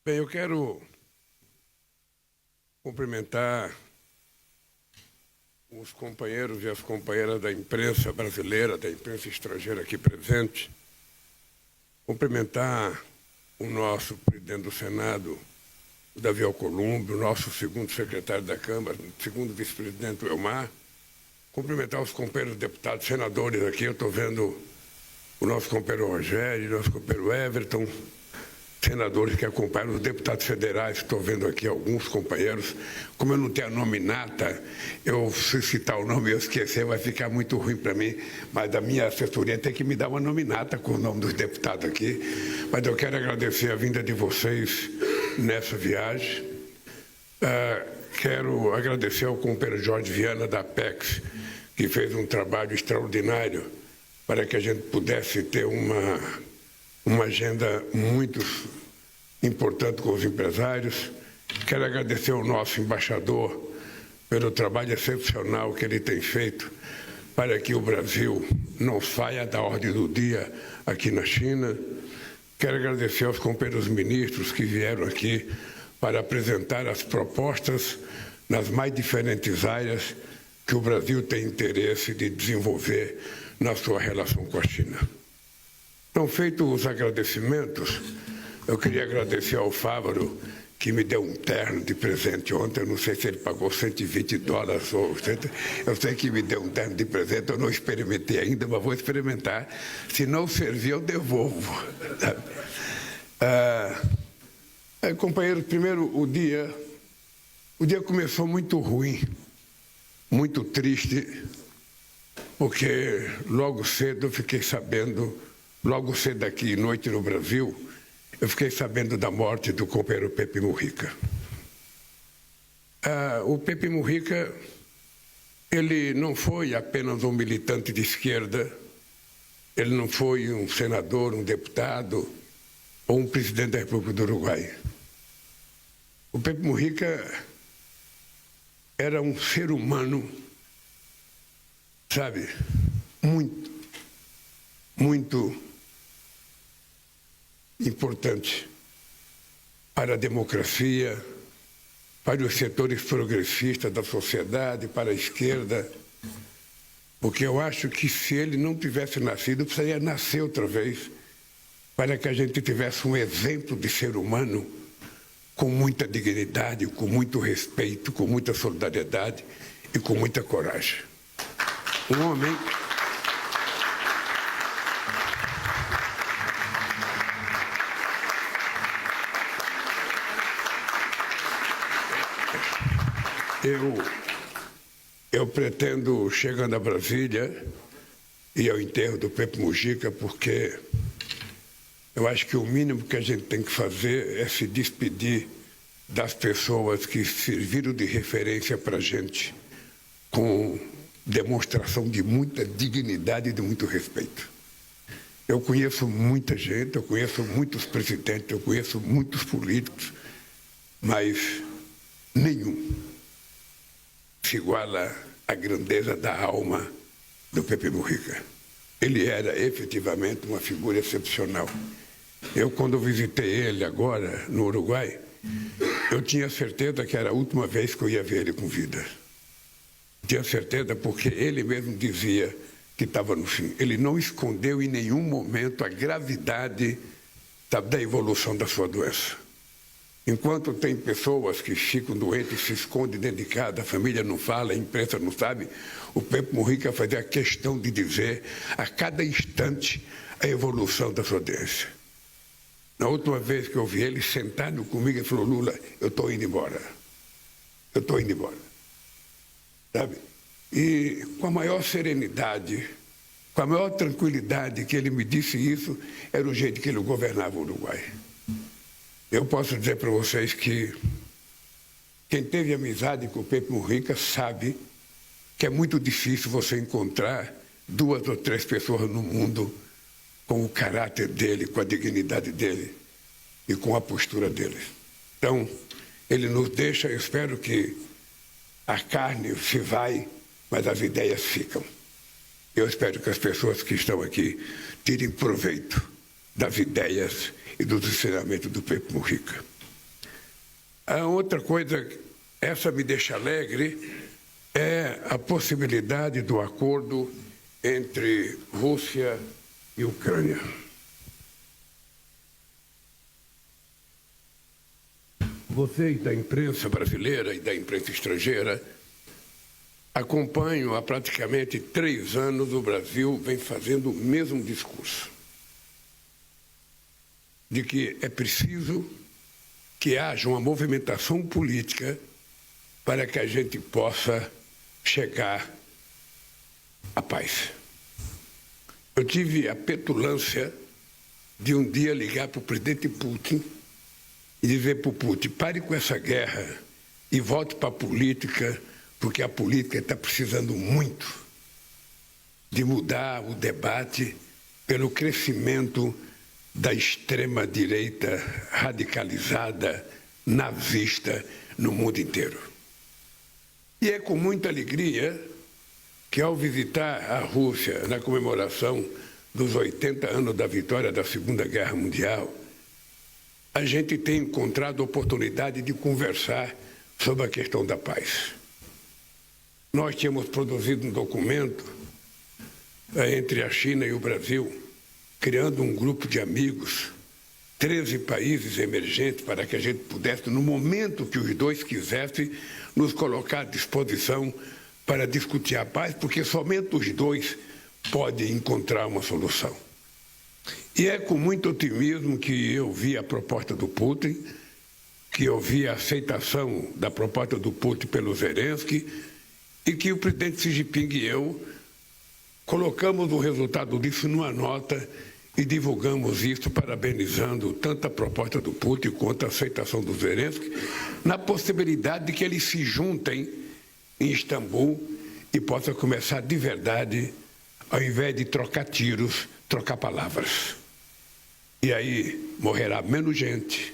Bem, eu quero cumprimentar os companheiros e as companheiras da imprensa brasileira, da imprensa estrangeira aqui presente, cumprimentar o nosso presidente do Senado, o Davi Alcolumbre, o nosso segundo secretário da Câmara, o segundo vice-presidente, o Elmar, cumprimentar os companheiros deputados, senadores aqui. Eu estou vendo o nosso companheiro Rogério, o nosso companheiro Everton, senadores que acompanham, os deputados federais, estou vendo aqui alguns companheiros. Como eu não tenho a nominata, se citar o nome e eu esquecer, vai ficar muito ruim para mim, mas a minha assessoria tem que me dar uma nominata com o nome dos deputados aqui. Mas eu quero agradecer a vinda de vocês nessa viagem. Quero agradecer ao companheiro Jorge Viana, da Apex, que fez um trabalho extraordinário para que a gente pudesse ter uma agenda muito importante com os empresários. Quero agradecer ao nosso embaixador pelo trabalho excepcional que ele tem feito para que o Brasil não saia da ordem do dia aqui na China. Quero agradecer aos companheiros ministros que vieram aqui para apresentar as propostas nas mais diferentes áreas que o Brasil tem interesse de desenvolver na sua relação com a China. Então, feitos os agradecimentos, eu queria agradecer ao Fávaro, que me deu um terno de presente ontem. Eu não sei se ele pagou $120 ou... Eu sei que me deu um terno de presente, eu não experimentei ainda, mas vou experimentar. Se não servir, eu devolvo. Companheiro, primeiro, o dia começou muito ruim, muito triste, porque logo cedo eu fiquei sabendo... Logo cedo aqui, noite no Brasil, eu fiquei sabendo da morte do companheiro Pepe Mujica. O Pepe Mujica, ele não foi apenas um militante de esquerda, ele não foi um senador, um deputado ou um presidente da República do Uruguai. O Pepe Mujica era um ser humano, sabe, muito importante para a democracia, para os setores progressistas da sociedade, para a esquerda, porque eu acho que se ele não tivesse nascido, precisaria nascer outra vez, para que a gente tivesse um exemplo de ser humano com muita dignidade, com muito respeito, com muita solidariedade e com muita coragem. Um homem... Eu pretendo, chegando a Brasília, ir ao enterro do Pepe Mujica, porque eu acho que o mínimo que a gente tem que fazer é se despedir das pessoas que serviram de referência para a gente, com demonstração de muita dignidade e de muito respeito. Eu conheço muita gente, eu conheço muitos presidentes, eu conheço muitos políticos, mas nenhum se iguala à grandeza da alma do Pepe Mujica. Ele era efetivamente uma figura excepcional. Eu, quando visitei ele agora, no Uruguai, eu tinha certeza que era a última vez que eu ia ver ele com vida. Tinha certeza porque ele mesmo dizia que estava no fim. Ele não escondeu em nenhum momento a gravidade da evolução da sua doença. Enquanto tem pessoas que ficam doentes, se escondem dentro de casa, a família não fala, a imprensa não sabe, o Pepe Mujica fazia a questão de dizer a cada instante a evolução da sua doença. Na última vez que eu vi ele sentado comigo, ele falou: Lula, eu estou indo embora. Eu estou indo embora. Sabe? E com a maior serenidade, com a maior tranquilidade que ele me disse isso, era o jeito que ele governava o Uruguai. Eu posso dizer para vocês que quem teve amizade com o Pepe Mujica sabe que é muito difícil você encontrar 2 ou 3 pessoas no mundo com o caráter dele, com a dignidade dele e com a postura dele. Então, ele nos deixa, eu espero que a carne se vai, mas as ideias ficam. Eu espero que as pessoas que estão aqui tirem proveito das ideias e dos ensinamentos do Pepe Mujica. A outra coisa, essa me deixa alegre, é a possibilidade do acordo entre Rússia e Ucrânia. Vocês da imprensa brasileira e da imprensa estrangeira acompanham há praticamente 3 anos o Brasil vem fazendo o mesmo discurso de que é preciso que haja uma movimentação política para que a gente possa chegar à paz. Eu tive a petulância de um dia ligar para o presidente Putin e dizer para o Putin, pare com essa guerra e volte para a política, porque a política está precisando muito de mudar o debate pelo crescimento da extrema-direita radicalizada, nazista, no mundo inteiro. E é com muita alegria que, ao visitar a Rússia na comemoração dos 80 anos da vitória da Segunda Guerra Mundial, a gente tem encontrado a oportunidade de conversar sobre a questão da paz. Nós tínhamos produzido um documento entre a China e o Brasil, criando um grupo de amigos, 13 países emergentes, para que a gente pudesse, no momento que os dois quisessem, nos colocar à disposição para discutir a paz, porque somente os dois podem encontrar uma solução. E é com muito otimismo que eu vi a proposta do Putin, que eu vi a aceitação da proposta do Putin pelo Zelensky, e que o presidente Xi Jinping e eu colocamos o resultado disso numa nota e divulgamos isso, parabenizando tanto a proposta do Putin quanto a aceitação do Zelensky, na possibilidade de que eles se juntem em Istambul e possam começar de verdade, ao invés de trocar tiros, trocar palavras. E aí morrerá menos gente,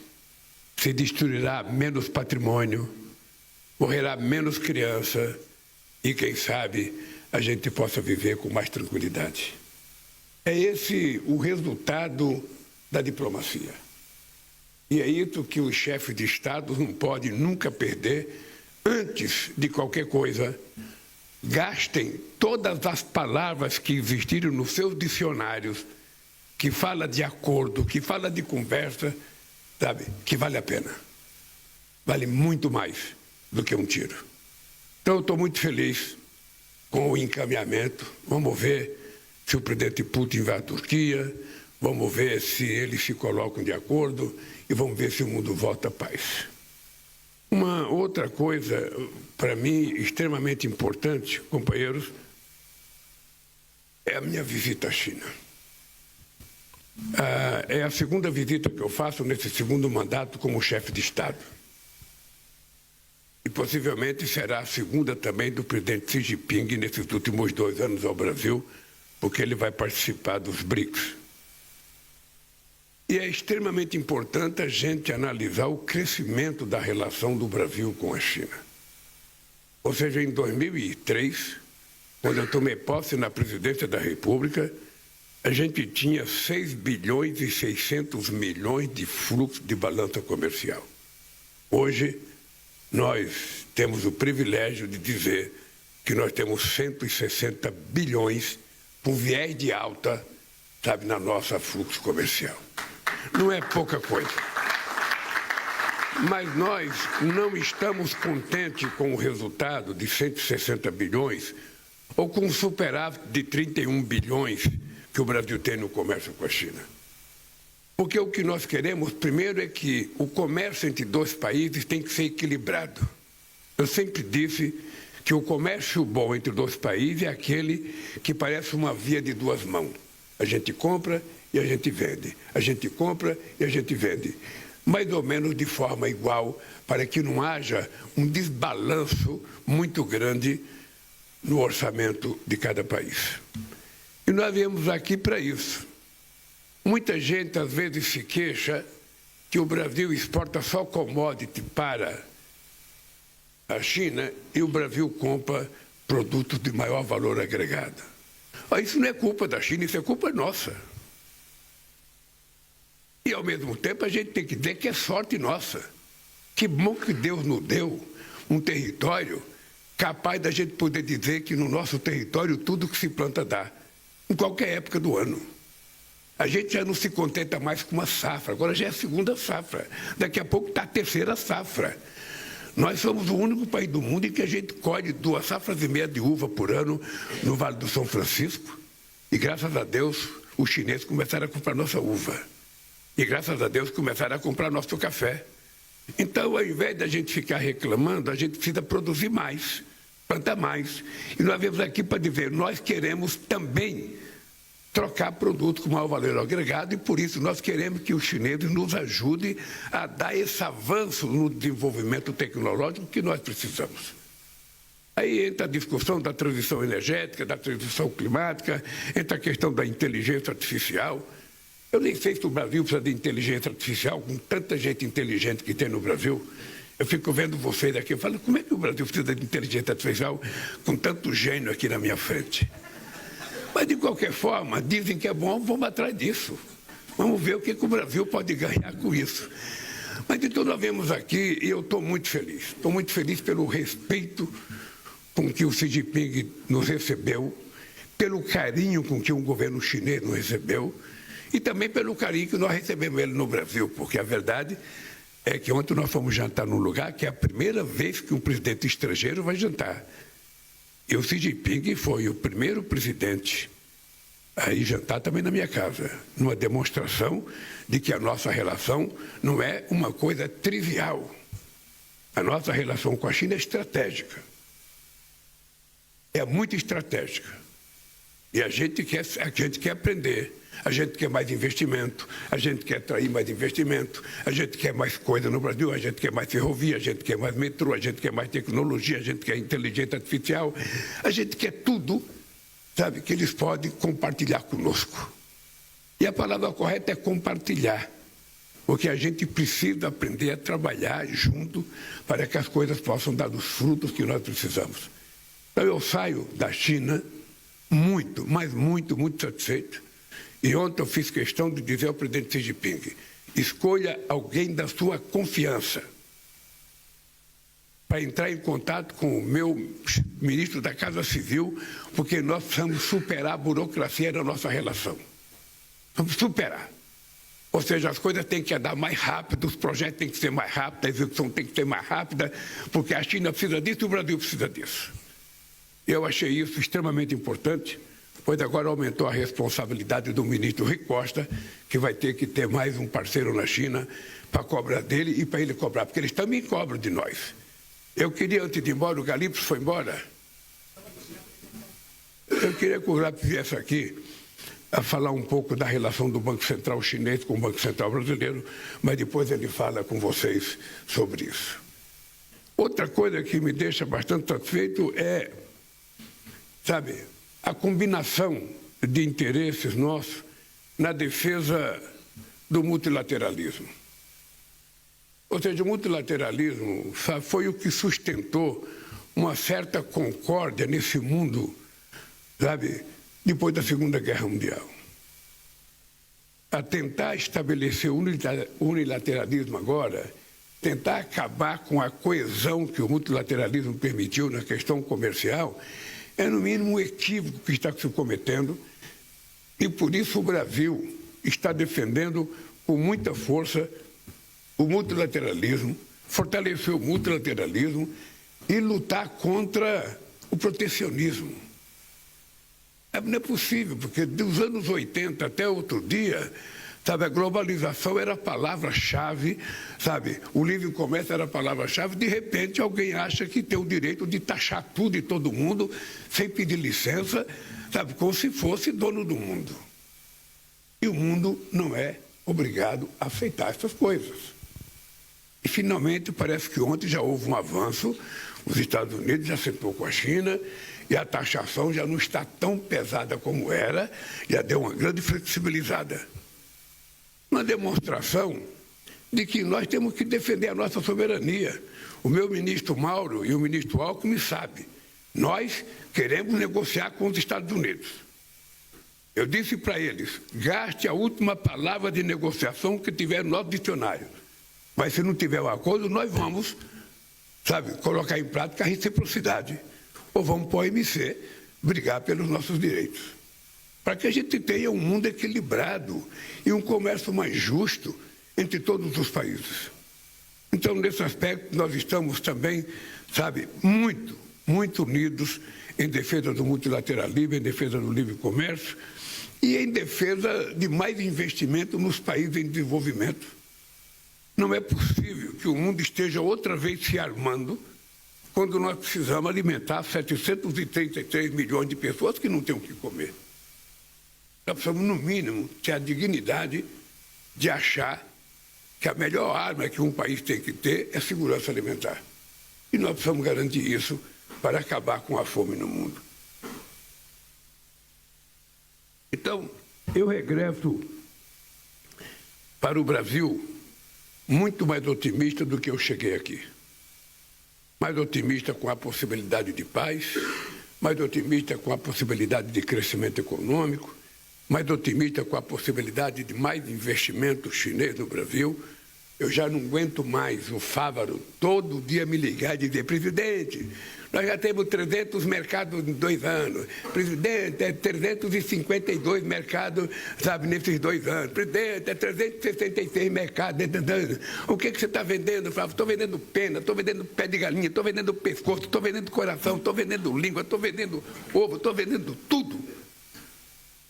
se destruirá menos patrimônio, morrerá menos criança e, quem sabe, a gente possa viver com mais tranquilidade. É esse o resultado da diplomacia. E é isso que os chefes de Estado não podem nunca perder. Antes de qualquer coisa, gastem todas as palavras que existirem nos seus dicionários, que fala de acordo, que fala de conversa, sabe, que vale a pena. Vale muito mais do que um tiro. Então, eu estou muito feliz com o encaminhamento. Vamos ver se o presidente Putin vai à Turquia, vamos ver se eles se colocam de acordo e vamos ver se o mundo volta à paz. Uma outra coisa, para mim, extremamente importante, companheiros, é a minha visita à China. É a segunda visita que eu faço nesse segundo mandato como chefe de Estado. E possivelmente será a segunda também do presidente Xi Jinping nesses últimos 2 anos ao Brasil, porque ele vai participar dos BRICS. E é extremamente importante a gente analisar o crescimento da relação do Brasil com a China. Ou seja, em 2003, quando eu tomei posse na presidência da República, a gente tinha 6 bilhões e 600 milhões de fluxo de balança comercial. Hoje, nós temos o privilégio de dizer que nós temos 160 bilhões com viés de alta, sabe, na nossa fluxo comercial. Não é pouca coisa. Mas nós não estamos contentes com o resultado de 160 bilhões ou com o superávit de 31 bilhões que o Brasil tem no comércio com a China. Porque o que nós queremos, primeiro, é que o comércio entre 2 países tem que ser equilibrado. Eu sempre disse que o comércio bom entre 2 países é aquele que parece uma via de 2 mãos. A gente compra e a gente vende. A gente compra e a gente vende. Mais ou menos de forma igual, para que não haja um desbalanço muito grande no orçamento de cada país. E nós viemos aqui para isso. Muita gente, às vezes, se queixa que o Brasil exporta só commodity para a China e o Brasil compra produtos de maior valor agregado. Isso não é culpa da China, isso é culpa nossa. E, ao mesmo tempo, a gente tem que dizer que é sorte nossa Que bom que Deus nos deu um território capaz da gente poder dizer que no nosso território tudo que se planta dá, em qualquer época do ano. A gente já não se contenta mais com uma safra, agora já é a segunda safra. Daqui a pouco está a terceira safra. Nós somos o único país do mundo em que a gente colhe 2,5 safras de uva por ano no Vale do São Francisco. E graças a Deus, os chineses começaram a comprar nossa uva. E graças a Deus, começaram a comprar nosso café. Então, ao invés da gente ficar reclamando, a gente precisa produzir mais, plantar mais. E nós viemos aqui para dizer, nós queremos também trocar produtos com maior valor agregado e, por isso, nós queremos que os chineses nos ajudem a dar esse avanço no desenvolvimento tecnológico que nós precisamos. Aí entra a discussão da transição energética, da transição climática, entra a questão da inteligência artificial. Eu nem sei se o Brasil precisa de inteligência artificial, com tanta gente inteligente que tem no Brasil. Eu fico vendo vocês aqui, eu falo, como é que o Brasil precisa de inteligência artificial com tanto gênio aqui na minha frente? Mas, de qualquer forma, dizem que é bom, vamos atrás disso. Vamos ver o que o Brasil pode ganhar com isso. Mas, então, nós vemos aqui, e eu estou muito feliz. Estou muito feliz pelo respeito com que o Xi Jinping nos recebeu, pelo carinho com que o governo chinês nos recebeu, e também pelo carinho que nós recebemos ele no Brasil, porque a verdade é que ontem nós fomos jantar num lugar que é a primeira vez que um presidente estrangeiro vai jantar. E o Xi Jinping foi o primeiro presidente a ir jantar também na minha casa, numa demonstração de que a nossa relação não é uma coisa trivial. A nossa relação com a China é estratégica. É muito estratégica. E a gente quer aprender. A gente quer mais investimento, a gente quer atrair mais investimento, a gente quer mais coisa no Brasil, a gente quer mais ferrovia, a gente quer mais metrô, a gente quer mais tecnologia, a gente quer inteligência artificial, a gente quer tudo, sabe, que eles podem compartilhar conosco. E a palavra correta é compartilhar, porque a gente precisa aprender a trabalhar junto para que as coisas possam dar os frutos que nós precisamos. Então eu saio da China muito, mas muito, muito satisfeito. E ontem eu fiz questão de dizer ao presidente Xi Jinping, escolha alguém da sua confiança para entrar em contato com o meu ministro da Casa Civil, porque nós precisamos superar a burocracia da nossa relação. Vamos superar. Ou seja, as coisas têm que andar mais rápido, os projetos têm que ser mais rápidos, a execução tem que ser mais rápida, porque a China precisa disso e o Brasil precisa disso. Eu achei isso extremamente importante, pois agora aumentou a responsabilidade do ministro Rui Costa, que vai ter que ter mais um parceiro na China para cobrar dele e para ele cobrar, porque eles também cobram de nós. Eu queria, antes de ir embora, o Galipso foi embora. Eu queria que o Galipso viesse aqui a falar um pouco da relação do Banco Central chinês com o Banco Central brasileiro, mas depois ele fala com vocês sobre isso. Outra coisa que me deixa bastante satisfeito é, sabe, a combinação de interesses nossos na defesa do multilateralismo. Ou seja, o multilateralismo foi o que sustentou uma certa concórdia nesse mundo, sabe, depois da Segunda Guerra Mundial. A tentar estabelecer o unilateralismo agora, tentar acabar com a coesão que o multilateralismo permitiu na questão comercial, é, no mínimo, um equívoco que está se cometendo e, por isso, o Brasil está defendendo com muita força o multilateralismo, fortalecer o multilateralismo e lutar contra o protecionismo. Não é possível, porque dos anos 80 até outro dia, sabe, a globalização era a palavra-chave, sabe, o livre comércio era a palavra-chave, de repente alguém acha que tem o direito de taxar tudo e todo mundo, sem pedir licença, sabe, como se fosse dono do mundo. E o mundo não é obrigado a aceitar essas coisas. E, finalmente, parece que ontem já houve um avanço, os Estados Unidos já sentou com a China, e a taxação já não está tão pesada como era, já deu uma grande flexibilizada. Uma demonstração de que nós temos que defender a nossa soberania. O meu ministro Mauro e o ministro Alckmin sabem, nós queremos negociar com os Estados Unidos. Eu disse para eles, gaste a última palavra de negociação que tiver no nosso dicionário. Mas se não tiver um acordo, nós vamos, sabe, colocar em prática a reciprocidade. Ou vamos para a OMC brigar pelos nossos direitos. Para que a gente tenha um mundo equilibrado e um comércio mais justo entre todos os países. Então, nesse aspecto, nós estamos também, sabe, muito unidos em defesa do multilateralismo, em defesa do livre comércio e em defesa de mais investimento nos países em desenvolvimento. Não é possível que o mundo esteja outra vez se armando quando nós precisamos alimentar 733 milhões de pessoas que não têm o que comer. Nós precisamos, no mínimo, ter a dignidade de achar que a melhor arma que um país tem que ter é segurança alimentar. E nós precisamos garantir isso para acabar com a fome no mundo. Então, eu regresso para o Brasil muito mais otimista do que eu cheguei aqui. Mais otimista com a possibilidade de paz, mais otimista com a possibilidade de crescimento econômico, mais otimista com a possibilidade de mais investimento chinês no Brasil. Eu já não aguento mais o Fávaro todo dia me ligar e dizer: presidente, nós já temos 300 mercados em 2 anos. Presidente, é 352 mercados, sabe, nesses 2 anos. Presidente, é 366 mercados nesses 2 anos. O que você está vendendo, Fávaro? Estou vendendo pena, estou vendendo pé de galinha, estou vendendo pescoço, estou vendendo coração, estou vendendo língua, estou vendendo ovo, estou vendendo tudo.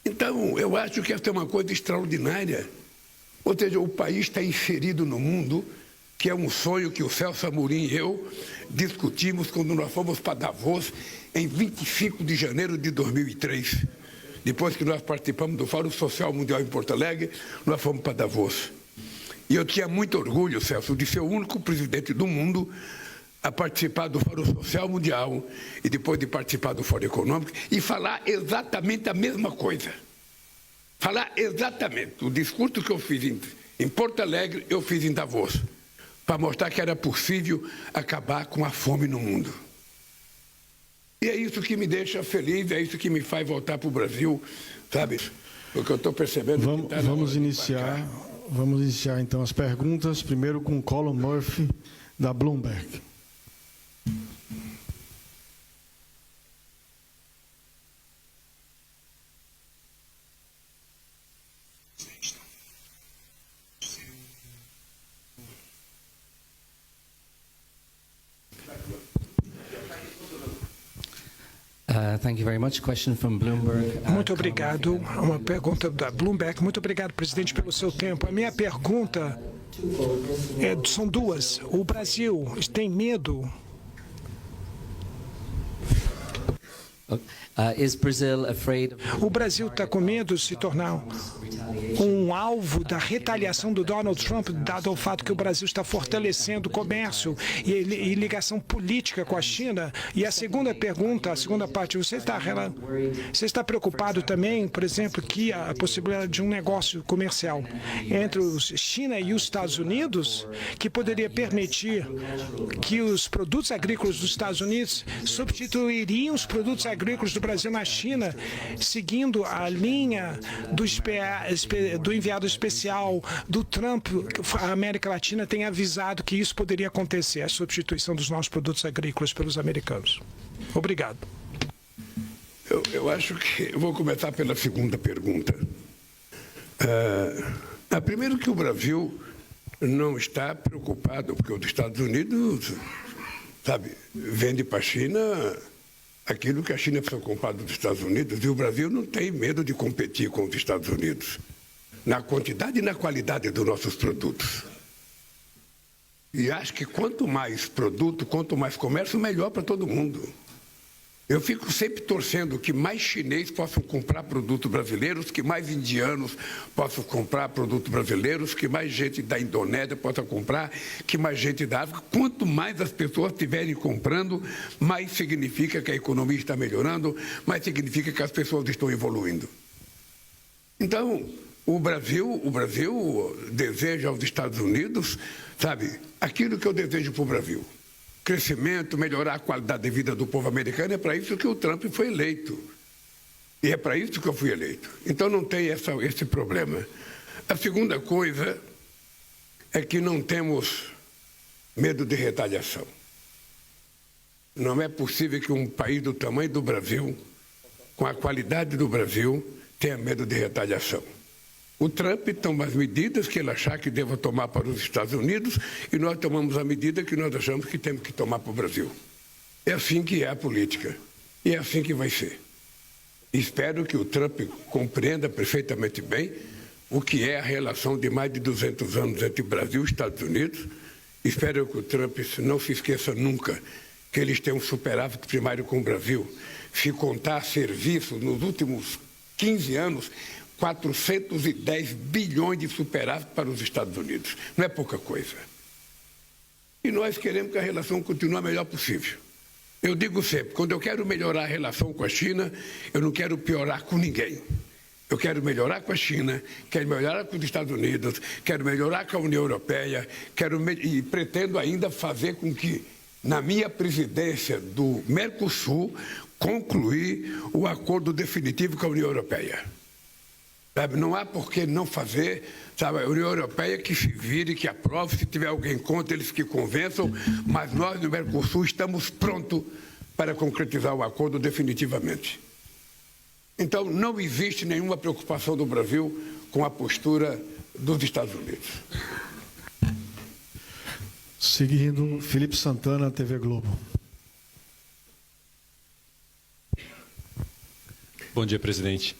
Então, eu acho que essa é uma coisa extraordinária. Ou seja, o país está inserido no mundo, que é um sonho que o Celso Amorim e eu discutimos quando nós fomos para Davos em 25 de janeiro de 2003. Depois que nós participamos do Fórum Social Mundial em Porto Alegre, nós fomos para Davos. E eu tinha muito orgulho, Celso, de ser o único presidente do mundo a participar do Fórum Social Mundial e depois de participar do Fórum Econômico e falar exatamente a mesma coisa. Falar exatamente. O discurso que eu fiz em Porto Alegre, eu fiz em Davos, para mostrar que era possível acabar com a fome no mundo. E é isso que me deixa feliz, é isso que me faz voltar para o Brasil, sabe? Porque eu estou percebendo que está vamos iniciar então as perguntas, primeiro com Colin Murphy, da Bloomberg. Thank you very much. Question from Bloomberg. Muito obrigado. Uma pergunta da Bloomberg. Muito obrigado, presidente, pelo seu tempo. A minha pergunta são duas. O Brasil tem medo? O Brasil está com medo de se tornar um alvo da retaliação do Donald Trump, dado o fato que o Brasil está fortalecendo o comércio e ligação política com a China? E a segunda pergunta, a segunda parte, você está preocupado também, por exemplo, que a possibilidade de um negócio comercial entre a China e os Estados Unidos, que poderia permitir que os produtos agrícolas dos Estados Unidos substituiriam os produtos agrícolas do Brasil na China, seguindo a linha do enviado especial do Trump? A América Latina tem avisado que isso poderia acontecer, a substituição dos nossos produtos agrícolas pelos americanos. Obrigado. Eu acho que eu vou começar pela segunda pergunta. Primeiro que o Brasil não está preocupado, porque os Estados Unidos, sabe, vende para a China aquilo que a China precisa comprar dos Estados Unidos, e o Brasil não tem medo de competir com os Estados Unidos, na quantidade e na qualidade dos nossos produtos. E acho que quanto mais produto, quanto mais comércio, melhor para todo mundo. Eu fico sempre torcendo que mais chineses possam comprar produtos brasileiros, que mais indianos possam comprar produtos brasileiros, que mais gente da Indonésia possa comprar, que mais gente da África. Quanto mais as pessoas estiverem comprando, mais significa que a economia está melhorando, mais significa que as pessoas estão evoluindo. Então, o Brasil deseja aos Estados Unidos, sabe, aquilo que eu desejo para o Brasil. Crescimento, melhorar a qualidade de vida do povo americano. É para isso que o Trump foi eleito. E é para isso que eu fui eleito. Então não tem esse problema. A segunda coisa é que não temos medo de retaliação. Não é possível que um país do tamanho do Brasil, com a qualidade do Brasil, tenha medo de retaliação. O Trump toma as medidas que ele achar que deva tomar para os Estados Unidos e nós tomamos a medida que nós achamos que temos que tomar para o Brasil. É assim que é a política e é assim que vai ser. Espero que o Trump compreenda perfeitamente bem o que é a relação de mais de 200 anos entre Brasil e Estados Unidos. Espero que o Trump não se esqueça nunca que eles têm um superávit primário com o Brasil. Se contar serviços nos últimos 15 anos, 410 bilhões de superávit para os Estados Unidos. Não é pouca coisa. E nós queremos que a relação continue a melhor possível. Eu digo sempre, quando eu quero melhorar a relação com a China, eu não quero piorar com ninguém. Eu quero melhorar com a China, quero melhorar com os Estados Unidos, quero melhorar com a União Europeia, e pretendo ainda fazer com que, na minha presidência do Mercosul, concluir o acordo definitivo com a União Europeia. Sabe, não há por que não fazer, sabe, a União Europeia que se vire, que aprove, se tiver alguém contra, eles que convençam, mas nós no Mercosul estamos prontos para concretizar o acordo definitivamente. Então, não existe nenhuma preocupação do Brasil com a postura dos Estados Unidos. Seguindo, Felipe Santana, TV Globo. Bom dia, presidente.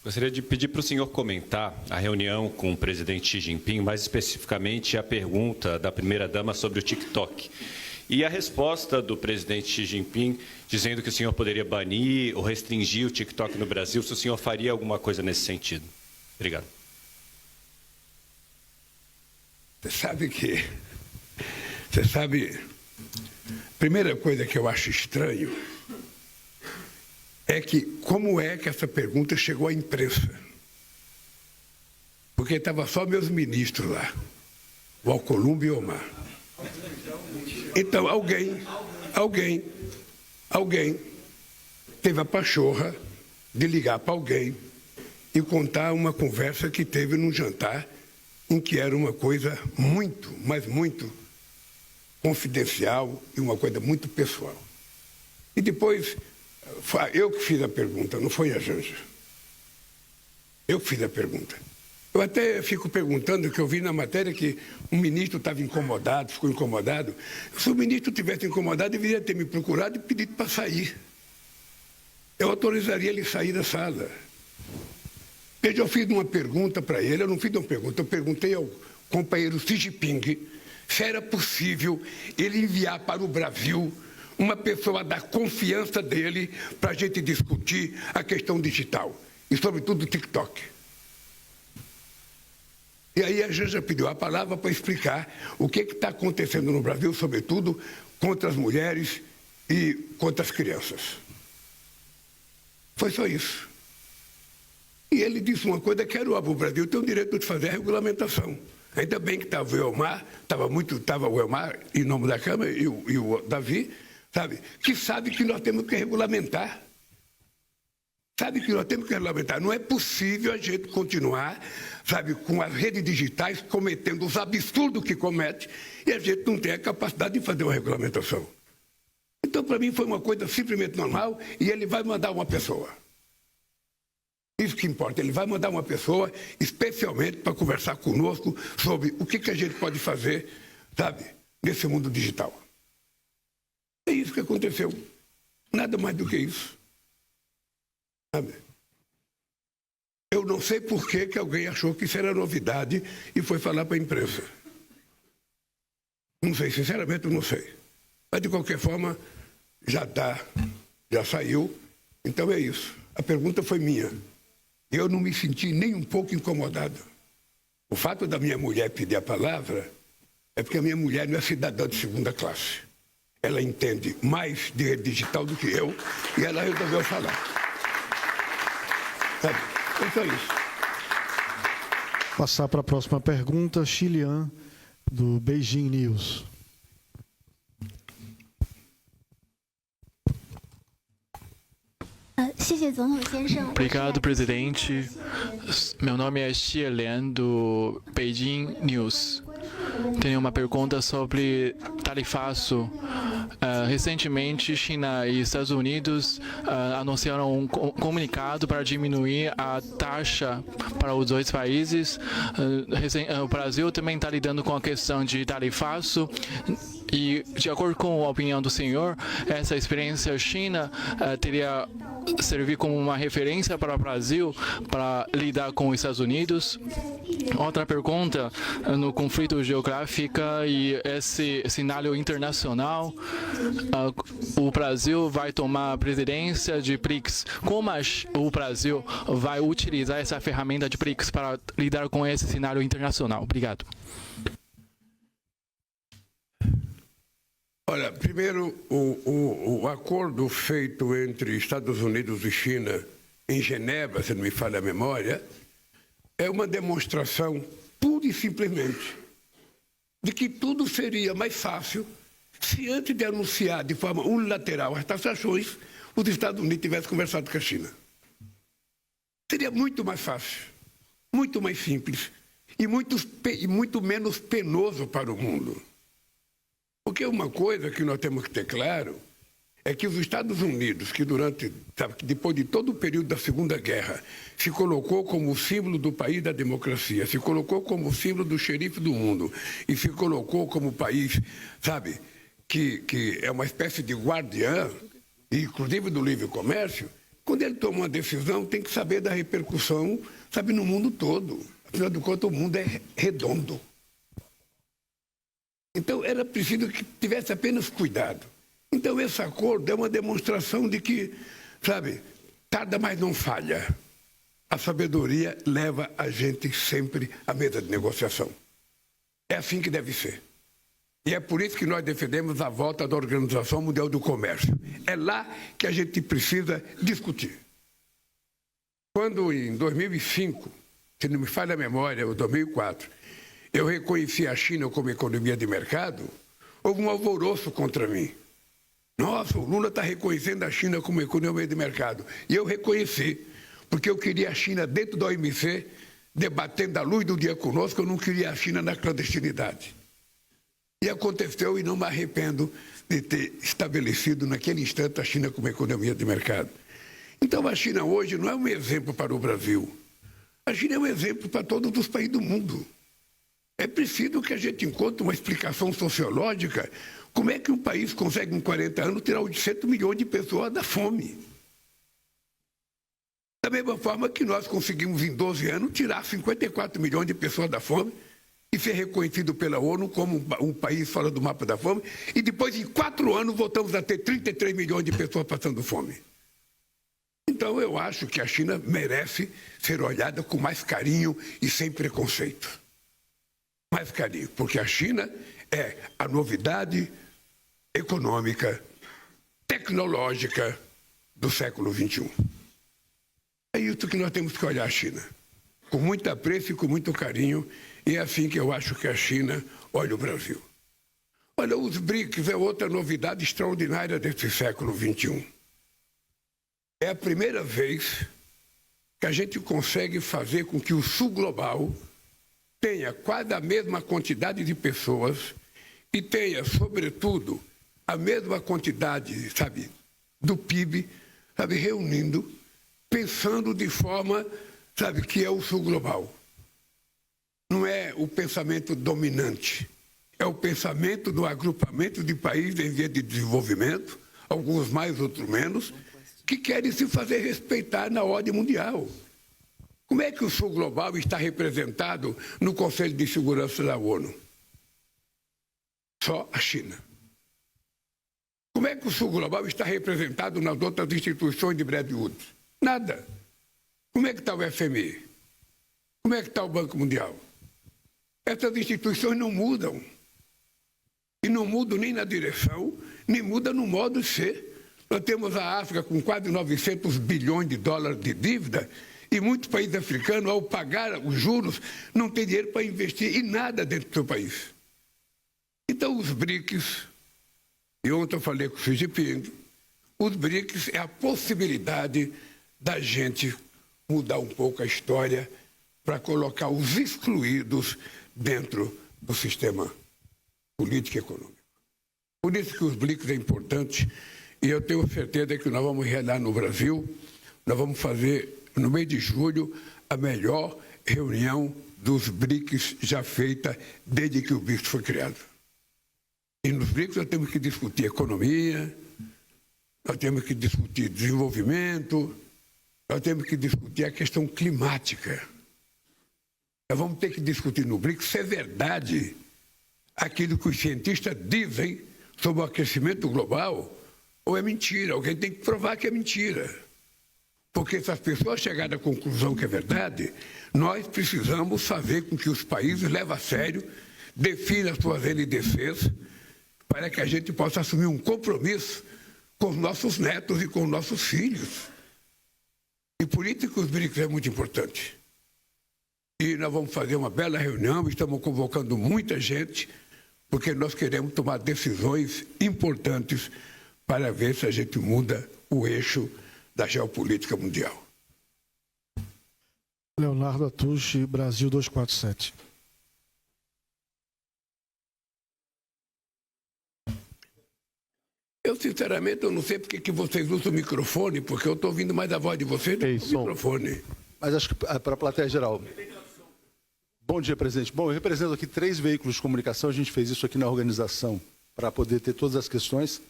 Gostaria de pedir para o senhor comentar a reunião com o presidente Xi Jinping, mais especificamente a pergunta da primeira-dama sobre o TikTok. E a resposta do presidente Xi Jinping, dizendo que o senhor poderia banir ou restringir o TikTok no Brasil, se o senhor faria alguma coisa nesse sentido. Obrigado. Você sabe, a primeira coisa que eu acho estranho é que como é que essa pergunta chegou à imprensa? Porque estava só meus ministros lá, o Alcolumbre e o Omar. Então alguém teve a pachorra de ligar para alguém e contar uma conversa que teve num jantar em que era uma coisa muito, mas muito confidencial e uma coisa muito pessoal. E depois, eu que fiz a pergunta, não foi a Janja. Eu que fiz a pergunta. Eu até fico perguntando, que eu vi na matéria que um ministro estava incomodado, ficou incomodado. Se o ministro tivesse incomodado, deveria ter me procurado e pedido para sair. Eu autorizaria ele a sair da sala. Veja, eu fiz uma pergunta para ele, eu não fiz uma pergunta, eu perguntei ao companheiro Xi Jinping se era possível ele enviar para o Brasil uma pessoa da confiança dele para a gente discutir a questão digital e, sobretudo, o TikTok. E aí a Janja pediu a palavra para explicar o que está acontecendo no Brasil, sobretudo contra as mulheres e contra as crianças. Foi só isso. E ele disse uma coisa que era o Brasil tem o direito de fazer a regulamentação. Ainda bem que estava o Elmar, estava o Elmar em nome da Câmara e o Davi, sabe que nós temos que regulamentar. Sabe que nós temos que regulamentar. Não é possível a gente continuar, sabe, com as redes digitais cometendo os absurdos que comete e a gente não tem a capacidade de fazer uma regulamentação. Então, para mim, foi uma coisa simplesmente normal e ele vai mandar uma pessoa. Isso que importa. Ele vai mandar uma pessoa especialmente para conversar conosco sobre o que a gente pode fazer, sabe, nesse mundo digital. É isso que aconteceu. Nada mais do que isso. Sabe? Eu não sei por que alguém achou que isso era novidade e foi falar para a imprensa. Não sei, sinceramente eu não sei. Mas de qualquer forma, já saiu, então é isso. A pergunta foi minha. Eu não me senti nem um pouco incomodado. O fato da minha mulher pedir a palavra é porque a minha mulher não é cidadã de segunda classe. Ela entende mais de rede digital do que eu e ela resolveu falar. Sabe? É só isso. Passar para a próxima pergunta, Xilian, do Beijing News. Obrigado, presidente. Meu nome é Xie Lian, do Beijing News. Tenho uma pergunta sobre tarifaço. Recentemente, China e Estados Unidos anunciaram um comunicado para diminuir a taxa para os dois países. O Brasil também está lidando com a questão de tarifaço. E, de acordo com a opinião do senhor, essa experiência China teria servir como uma referência para o Brasil para lidar com os Estados Unidos? Outra pergunta, no conflito geográfico e esse cenário internacional, o Brasil vai tomar a presidência de BRICS. Como o Brasil vai utilizar essa ferramenta de BRICS para lidar com esse cenário internacional? Obrigado. Olha, primeiro, o acordo feito entre Estados Unidos e China em Genebra, se não me falha a memória, é uma demonstração pura e simplesmente de que tudo seria mais fácil se antes de anunciar de forma unilateral as taxações, os Estados Unidos tivessem conversado com a China. Seria muito mais fácil, muito mais simples e muito menos penoso para o mundo. Porque uma coisa que nós temos que ter claro é que os Estados Unidos, que depois de todo o período da Segunda Guerra, se colocou como o símbolo do país da democracia, se colocou como o símbolo do xerife do mundo e se colocou como o país, que é uma espécie de guardiã, inclusive do livre comércio, quando ele toma uma decisão, tem que saber da repercussão, no mundo todo. Afinal de contas, o mundo é redondo. Então, era preciso que tivesse apenas cuidado. Então, esse acordo é uma demonstração de que, tarda, mas não falha. A sabedoria leva a gente sempre à mesa de negociação. É assim que deve ser. E é por isso que nós defendemos a volta da Organização Mundial do Comércio. É lá que a gente precisa discutir. Quando, em 2005, se não me falha a memória, ou 2004, eu reconheci a China como economia de mercado, houve um alvoroço contra mim. Nossa, o Lula está reconhecendo a China como economia de mercado. E eu reconheci, porque eu queria a China dentro da OMC, debatendo a luz do dia conosco, eu não queria a China na clandestinidade. E aconteceu, e não me arrependo de ter estabelecido naquele instante a China como economia de mercado. Então a China hoje não é um exemplo para o Brasil. A China é um exemplo para todos os países do mundo. É preciso que a gente encontre uma explicação sociológica. Como é que um país consegue, em 40 anos, tirar 800 milhões de pessoas da fome? Da mesma forma que nós conseguimos, em 12 anos, tirar 54 milhões de pessoas da fome e ser reconhecido pela ONU como um país fora do mapa da fome. E depois, em 4 anos, voltamos a ter 33 milhões de pessoas passando fome. Então, eu acho que a China merece ser olhada com mais carinho e sem preconceito. Mais carinho, porque a China é a novidade econômica, tecnológica do século XXI. É isso que nós temos que olhar a China, com muito apreço e com muito carinho, e é assim que eu acho que a China olha o Brasil. Olha, os BRICS é outra novidade extraordinária desse século XXI. É a primeira vez que a gente consegue fazer com que o Sul Global tenha quase a mesma quantidade de pessoas e tenha, sobretudo, a mesma quantidade, do PIB, reunindo, pensando de forma, que é o Sul Global. Não é o pensamento dominante, é o pensamento do agrupamento de países em via de desenvolvimento, alguns mais, outros menos, que querem se fazer respeitar na ordem mundial. Como é que o Sul Global está representado no Conselho de Segurança da ONU? Só a China. Como é que o Sul Global está representado nas outras instituições de Bretton Woods? Nada. Como é que está o FMI? Como é que está o Banco Mundial? Essas instituições não mudam. E não mudam nem na direção, nem mudam no modo de ser. Nós temos a África com quase 900 bilhões de dólares de dívida e muitos países africanos, ao pagar os juros, não têm dinheiro para investir em nada dentro do seu país. Então, os BRICS, e ontem eu falei com o Xi Jinping, os BRICS é a possibilidade da gente mudar um pouco a história para colocar os excluídos dentro do sistema político e econômico. Por isso que os BRICS é importante e eu tenho certeza que nós vamos realizar no Brasil, nós vamos fazer no mês de julho a melhor reunião dos BRICS já feita desde que o BRICS foi criado. E nos BRICS nós temos que discutir economia, nós temos que discutir desenvolvimento, nós temos que discutir a questão climática. Nós vamos ter que discutir no BRICS se é verdade aquilo que os cientistas dizem sobre o aquecimento global ou é mentira. Alguém tem que provar que é mentira. Porque se as pessoas chegarem à conclusão que é verdade, nós precisamos fazer com que os países levem a sério, definam as suas NDCs, para que a gente possa assumir um compromisso com os nossos netos e com os nossos filhos. E por isso que os BRICS é muito importante. E nós vamos fazer uma bela reunião, estamos convocando muita gente, porque nós queremos tomar decisões importantes para ver se a gente muda o eixo da geopolítica mundial. Leonardo Atushi, Brasil 247. Eu, sinceramente, eu não sei porque que vocês usam o microfone, porque eu estou ouvindo mais a voz de vocês do que o microfone. Mas acho que para a plateia geral. Bom dia, presidente. Bom, eu represento aqui 3 veículos de comunicação, a gente fez isso aqui na organização para poder ter todas as questões.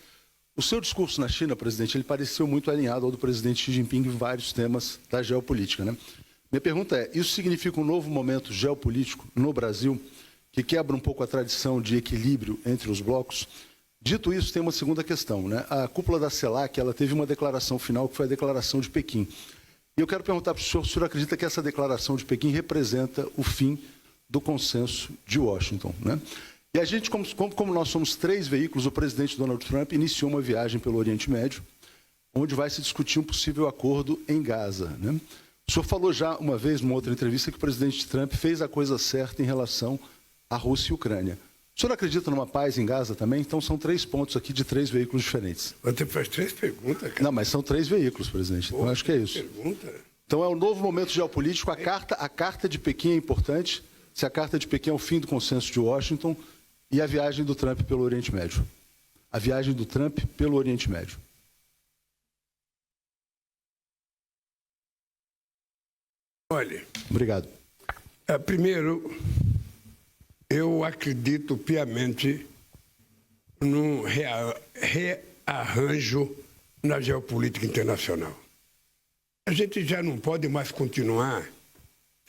O seu discurso na China, presidente, ele pareceu muito alinhado ao do presidente Xi Jinping em vários temas da geopolítica, né? Minha pergunta é, isso significa um novo momento geopolítico no Brasil, que quebra um pouco a tradição de equilíbrio entre os blocos? Dito isso, tem uma segunda questão, né? A cúpula da CELAC, ela teve uma declaração final, que foi a declaração de Pequim. E eu quero perguntar para o senhor acredita que essa declaração de Pequim representa o fim do consenso de Washington, né? E a gente, como nós somos 3 veículos, o presidente Donald Trump iniciou uma viagem pelo Oriente Médio, onde vai se discutir um possível acordo em Gaza, né? O senhor falou já uma vez, numa outra entrevista, que o presidente Trump fez a coisa certa em relação à Rússia e Ucrânia. O senhor acredita numa paz em Gaza também? Então são 3 pontos aqui de 3 veículos diferentes. Você faz 3 perguntas, cara. Não, mas são 3 veículos, presidente. Então acho que é isso. Pergunta. Então é um novo momento geopolítico. A carta de Pequim é importante. Se a carta de Pequim é o fim do consenso de Washington e a viagem do Trump pelo Oriente Médio. A viagem do Trump pelo Oriente Médio. Olha. Obrigado. Primeiro, eu acredito piamente num rearranjo na geopolítica internacional. A gente já não pode mais continuar,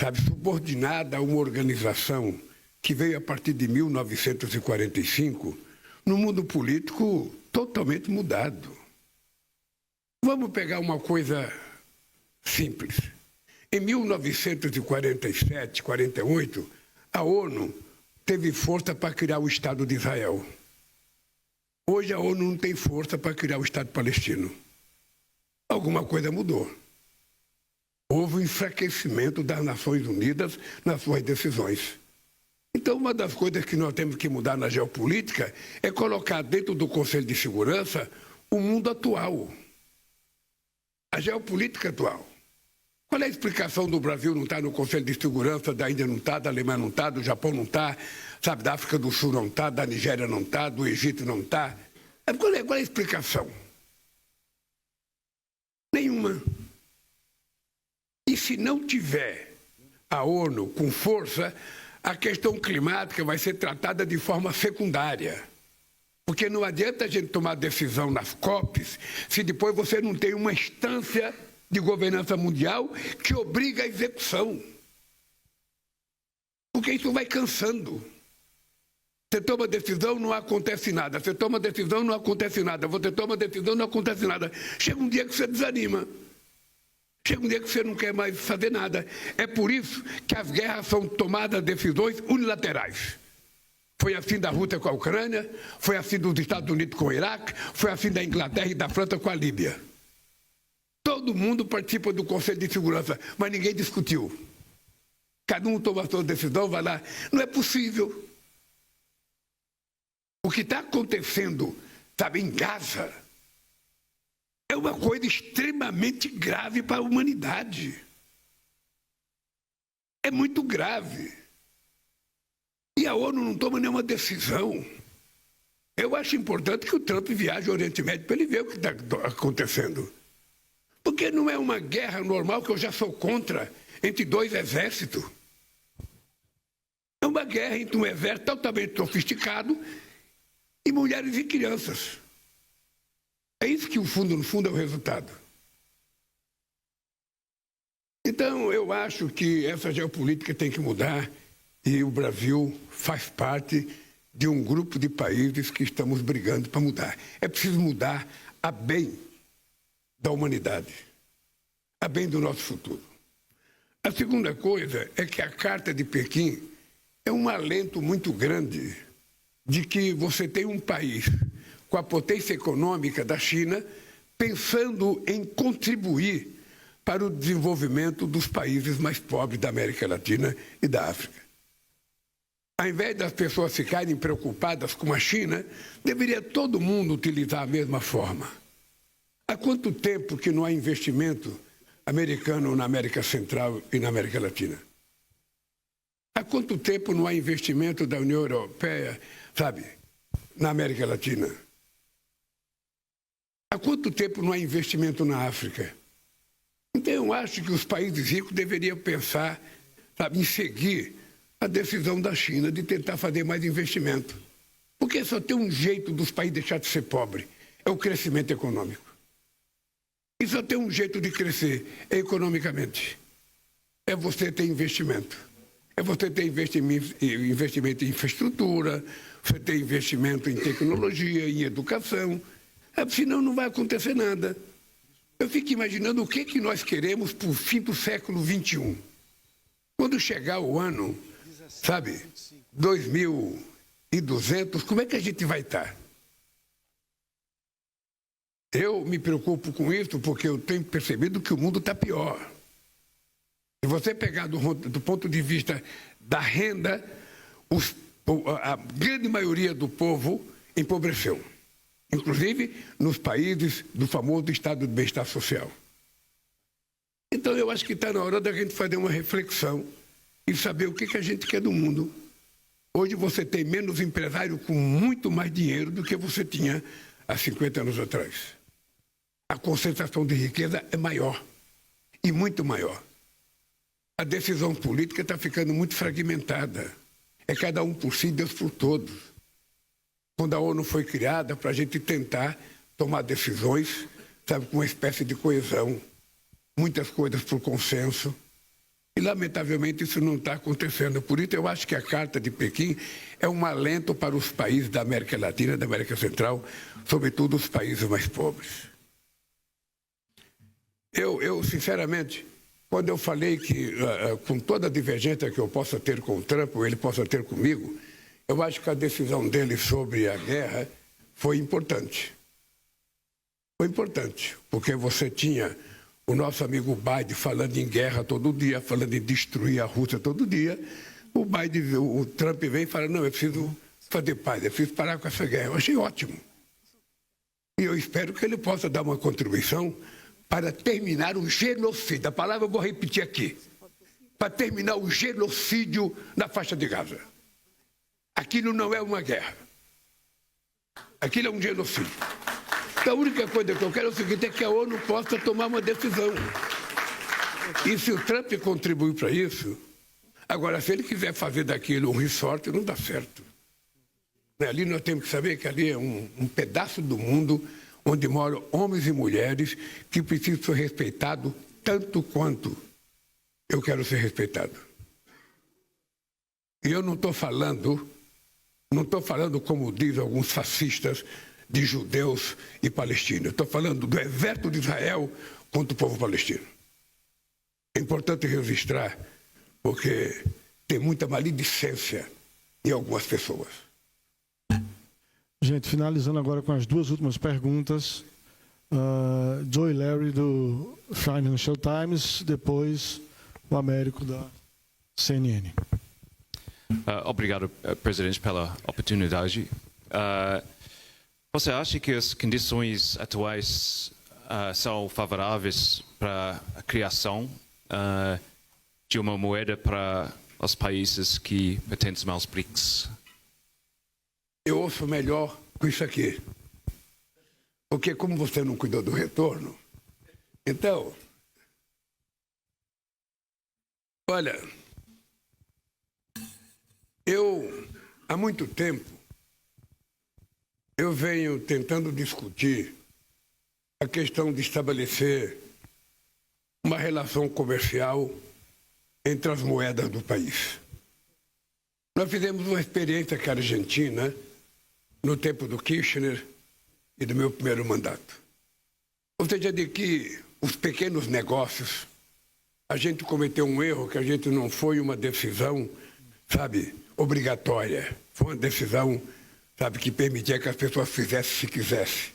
sabe, subordinada a uma organização que veio a partir de 1945, no mundo político totalmente mudado. Vamos pegar uma coisa simples. Em 1947, 48, a ONU teve força para criar o Estado de Israel. Hoje a ONU não tem força para criar o Estado palestino. Alguma coisa mudou. Houve um enfraquecimento das Nações Unidas nas suas decisões. Então, uma das coisas que nós temos que mudar na geopolítica é colocar dentro do Conselho de Segurança o mundo atual. A geopolítica atual. Qual é a explicação do Brasil não estar no Conselho de Segurança, da Índia não está, da Alemanha não está, do Japão não está, sabe, da África do Sul não está, da Nigéria não está, do Egito não está? Qual é a explicação? Nenhuma. E se não tiver a ONU com força, a questão climática vai ser tratada de forma secundária. Porque não adianta a gente tomar decisão nas COPs se depois você não tem uma instância de governança mundial que obriga a execução. Porque isso vai cansando. Você toma decisão, não acontece nada. Você toma decisão, não acontece nada. Você toma decisão, não acontece nada. Chega um dia que você desanima. Chega um dia que você não quer mais fazer nada. É por isso que as guerras são tomadas decisões unilaterais. Foi assim da Rússia com a Ucrânia, foi assim dos Estados Unidos com o Iraque, foi assim da Inglaterra e da França com a Líbia. Todo mundo participa do Conselho de Segurança, mas ninguém discutiu. Cada um toma a sua decisão, vai lá. Não é possível. O que está acontecendo, sabe, em Gaza, é uma coisa extremamente grave para a humanidade. É muito grave. E a ONU não toma nenhuma decisão. Eu acho importante que o Trump viaje ao Oriente Médio para ele ver o que está acontecendo. Porque não é uma guerra normal, que eu já sou contra, entre dois exércitos. É uma guerra entre um exército totalmente sofisticado e mulheres e crianças. É isso que, no fundo, é o resultado. Então, eu acho que essa geopolítica tem que mudar e o Brasil faz parte de um grupo de países que estamos brigando para mudar. É preciso mudar a bem da humanidade, a bem do nosso futuro. A segunda coisa é que a Carta de Pequim é um alento muito grande de que você tem um país com a potência econômica da China pensando em contribuir para o desenvolvimento dos países mais pobres da América Latina e da África. Ao invés das pessoas ficarem preocupadas com a China, deveria todo mundo utilizar a mesma forma. Há quanto tempo que não há investimento americano na América Central e na América Latina? Há quanto tempo não há investimento da União Europeia, na América Latina? Há quanto tempo não há investimento na África? Então, eu acho que os países ricos deveriam pensar, em seguir a decisão da China de tentar fazer mais investimento. Porque só tem um jeito dos países deixar de ser pobres, é o crescimento econômico. E só tem um jeito de crescer, é economicamente. É você ter investimento. É você ter investimento em infraestrutura, você ter investimento em tecnologia, em educação. Senão não vai acontecer nada. Eu fico imaginando o que nós queremos para o fim do século XXI. Quando chegar o ano, 2200, como é que a gente vai estar? Eu me preocupo com isso porque eu tenho percebido que o mundo está pior. Se você pegar do ponto de vista da renda, a grande maioria do povo empobreceu. Inclusive nos países do famoso estado de bem-estar social. Então eu acho que está na hora da gente fazer uma reflexão e saber o que a gente quer do mundo. Hoje você tem menos empresário com muito mais dinheiro do que você tinha há 50 anos atrás. A concentração de riqueza é maior, e muito maior. A decisão política está ficando muito fragmentada. É cada um por si, Deus por todos. Quando a ONU foi criada para a gente tentar tomar decisões, com uma espécie de coesão, muitas coisas por consenso. E, lamentavelmente, isso não está acontecendo. Por isso, eu acho que a Carta de Pequim é um alento para os países da América Latina e da América Central, sobretudo os países mais pobres. Eu sinceramente, quando eu falei que, com toda a divergência que eu possa ter com o Trump, ou ele possa ter comigo, eu acho que a decisão dele sobre a guerra foi importante. Foi importante, porque você tinha o nosso amigo Biden falando em guerra todo dia, falando em destruir a Rússia todo dia. O Trump vem e fala, não, eu preciso fazer paz, eu preciso parar com essa guerra. Eu achei ótimo. E eu espero que ele possa dar uma contribuição para terminar o genocídio. A palavra eu vou repetir aqui. Para terminar o genocídio na faixa de Gaza. Aquilo não é uma guerra. Aquilo é um genocídio. Então, a única coisa que eu quero é o seguinte, é que a ONU possa tomar uma decisão. E se o Trump contribuir para isso, agora, se ele quiser fazer daquilo um resort, não dá certo. Ali nós temos que saber que ali é um pedaço do mundo onde moram homens e mulheres que precisam ser respeitados tanto quanto eu quero ser respeitado. E eu não estou falando como dizem alguns fascistas, de judeus e palestinos. Estou falando do exército de Israel contra o povo palestino. É importante registrar, porque tem muita maledicência em algumas pessoas. Gente, finalizando agora com as duas últimas perguntas. Joe Larry, do Financial Times, depois o Américo, da CNN. Obrigado, Presidente, pela oportunidade. Você acha que as condições atuais são favoráveis para a criação de uma moeda para os países que pertencem aos BRICS? Eu ouço melhor com isso aqui. Porque como você não cuidou do retorno, então, olha, há muito tempo, eu venho tentando discutir a questão de estabelecer uma relação comercial entre as moedas do país. Nós fizemos uma experiência com a Argentina no tempo do Kirchner e do meu primeiro mandato. Ou seja, de que os pequenos negócios, a gente cometeu um erro, que a gente não foi uma decisão, sabe, obrigatória. Foi uma decisão, sabe, que permitia que as pessoas fizessem se quisessem.